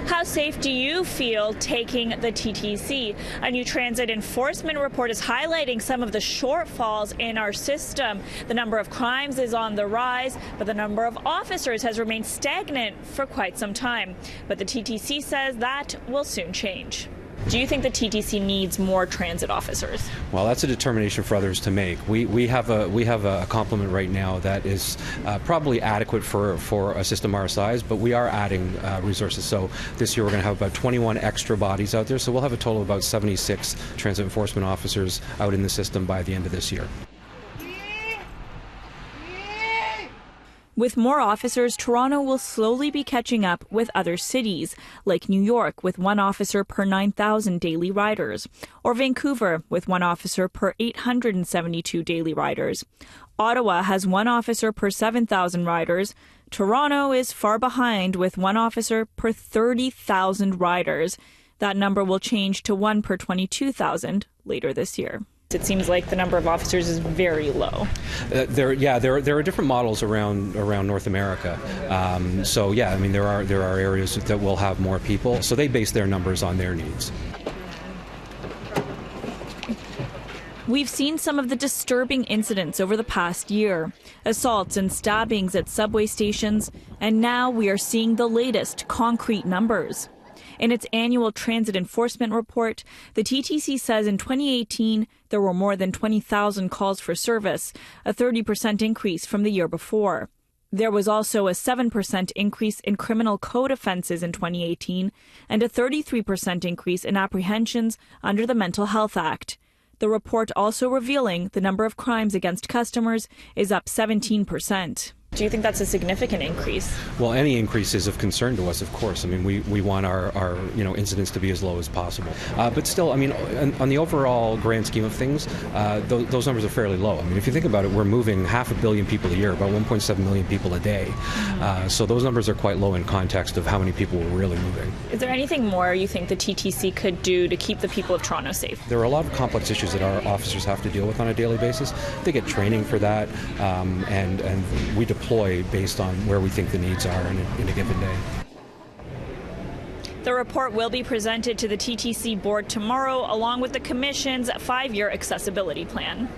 How safe do you feel taking the TTC? A new transit enforcement report is highlighting some of the shortfalls in our system. The number of crimes is on the rise, but the number of officers has remained stagnant for quite some time. But the TTC says that will soon change. Do you think the TTC needs more transit officers? Well, that's a determination for others to make. We have a complement right now that is probably adequate for a system our size, but we are adding resources. So this year we're going to have about 21 extra bodies out there. So we'll have a total of about 76 transit enforcement officers out in the system by the end of this year. With more officers, Toronto will slowly be catching up with other cities, like New York with 1 officer per 9,000 daily riders, or Vancouver with 1 officer per 872 daily riders. Ottawa has 1 officer per 7,000 riders. Toronto is far behind with 1 officer per 30,000 riders. That number will change to 1 per 22,000 later this year. It seems like the number of officers is very low. There are different models around North America. So yeah, I mean there are areas that will have more people. So they base their numbers on their needs. We've seen some of the disturbing incidents over the past year, assaults and stabbings at subway stations, and now we are seeing the latest concrete numbers. In its annual transit enforcement report, the TTC says in 2018 there were more than 20,000 calls for service, a 30% increase from the year before. There was also a 7% increase in criminal code offences in 2018 and a 33% increase in apprehensions under the Mental Health Act. The report also revealing the number of crimes against customers is up 17%. Do you think that's a significant increase? Well, any increase is of concern to us, of course. I mean, we want our incidents to be as low as possible. But still, I mean, on the overall grand scheme of things, those numbers are fairly low. I mean, if you think about it, we're moving 500 million people a year, about 1.7 million people a day. So those numbers are quite low in context of how many people we're really moving. Is there anything more you think the TTC could do to keep the people of Toronto safe? There are a lot of complex issues that our officers have to deal with on a daily basis. They get training for that, and we deploy based on where we think the needs are in a given day. The report will be presented to the TTC board tomorrow, along with the Commission's 5-year accessibility plan.